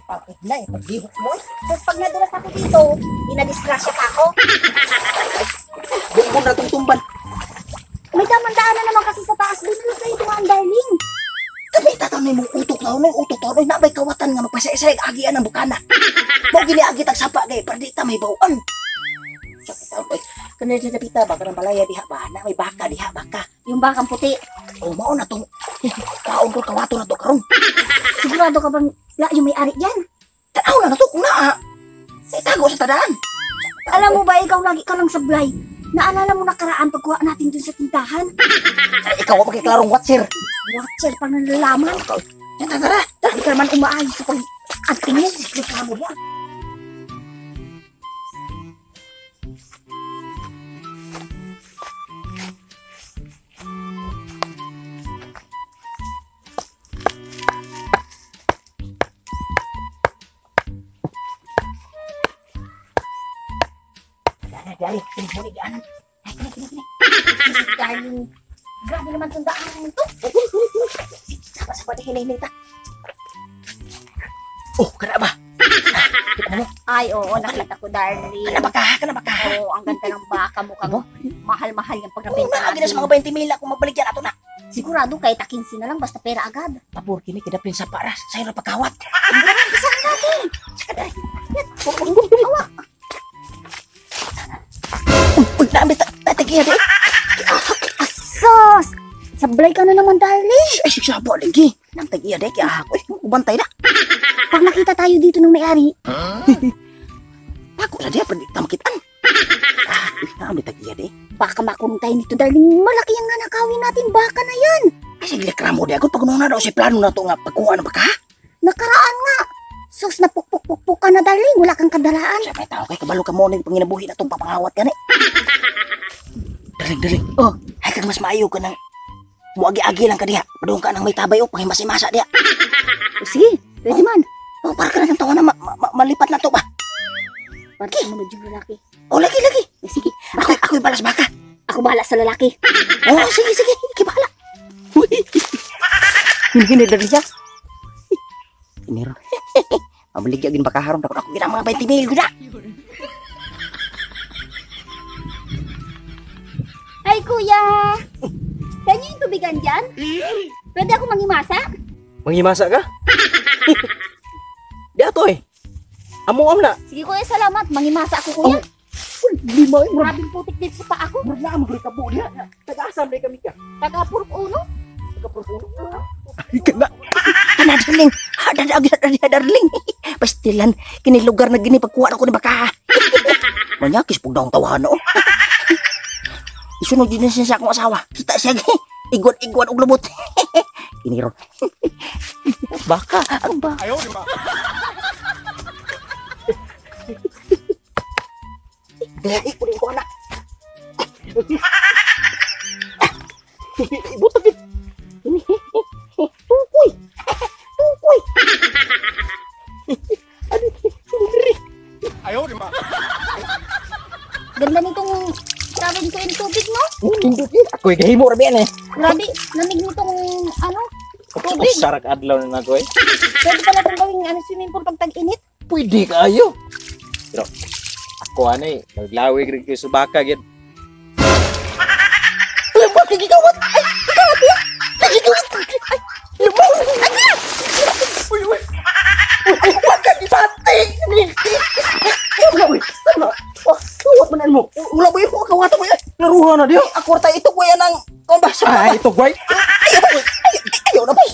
Na eh, paglihok mo. Tapos pag nadulas ako dito, inadisgrasya pa ako. Doon mo na itong tumban. May damandaan na naman kasi sa taas. Doon na tayo dumaan, darling. Kami tatanay mong utok na utok na nabay kawatan nga magpasay-say agian ang bukana. Mo gini agi tag sapa gay para di ta may bawaan. Kana di napita ba kanang balaya diha ba na may baka diha baka. Yung bakang puti. O mao na tong kaon ko kawato na to karon. Sigurado ka bang yung may-ari dyan? Tanaw na to kung naa. Itago sa tadaan. Alam mo ba, ikaw lagi ka lang sablay. Naalala mo nakaraan pagkuha natin dun sa tindahan? Ikaw ang magkiklarong watcher. Watcher pang nalalaman. Tara. Hindi ka naman umaayos sa pag-acting mo. Reklamo mo. Dari, kini dianan. Kini. Darling, grabe naman tandaan ito. Sabar hinay ta. Oh, kana ba? Ay, oo, nakita ko, darling. Kana baka. Oo, ang ganda ng baka. Mukhang mahal-mahal yung pagbenta Hindi na sa natin. mga 20 mil kung mabalik yan ato na. Sigurado kahit 15 na lang, basta pera agad. Pabor kini kidapin sa paras. Sa'yo na pagkawat. Isa natin. Uy, namin tatagiya di. Asos! Sablay ka na naman, darling. Ay, sigsabo lagi. Nang tagiya di, kaya ako. Ubantay na. Pag nakita tayo dito ng may-ari, Ako sa diya, pwede tamakitan. Uy, namin tagiya di. baka makulong tayo nito, darling. Malaki ang nanakawin natin. Baka na yan. Ay, sige, kramo di ako. Pag na daw si plano na to nga pagkuha ng baka. Nakaraan nga. Sus, napukpuk-pukpuk ka na, darling. Wala kang kadalaan. Siya may tao kay kabalo ka mo ng panginabuhi na itong papangawat ka ni. Daling. Oh, ay kag mas maayo ka ng muagi-agi lang ka diha. Padung ka nang may tabay o pangimasi-masa diha. Sige, pwede man. Oh, para ka na ng tawa na malipat na to ba? Para sumunod yung lalaki. Oh, lagi. Sige, Ako'y balas baka. ako bahala sa lalaki. Oh, sige. Kibahala. Hindi dari siya. Ini ron. Mabalik yagin baka haron takot ako ginang mga 20 mil gina. Ay, kuya! Kanya yung tubigan dyan? Pwede ako mangimasa? Mangimasa ka? Di ato eh. Amo na. Sige, kuya, salamat. Mangimasa ako, kuya. Lima eh. Maraming putik dito sa paa ko. Wala mo ka po diha. Taga-asam rin kami ka. Taga-purok uno. Ay ka na. Kana darling. Darling. Pastilan kini lugar na gini pagkuha ako ni baka. Manyakis pug daong tawahan no. Isunod din siya sa akong asawa. Kita siya igwan og lubot. Kini ron. Baka ang ba. Ayaw, di ba? Dahil ko rin ko anak. Ibot lagi. Tukoy. Ayaw, di ba? Ganda nitong tawin ko yung tubig, no? Indot yun. Ako'y gahimo rabi yan eh. Grabe, lamig nitong, tubig. Sarak adlaw na ko eh. Pwede pala itong gawing swimming pool pag tag-init. Pwede kayo. Pero ako eh. Naglawig rin kayo sa baka gid. Lambat kay gigawat. Ay, gigawat ya. Gigawat. Ay, lambat. Uy. Huwag ka gibating. Sama. Kawat manan mo. Wala ba yung kawat mo yan? Naruha na diyo. Ako tayo ito kuya ng kombasa. Ito guay. Ayaw na boy.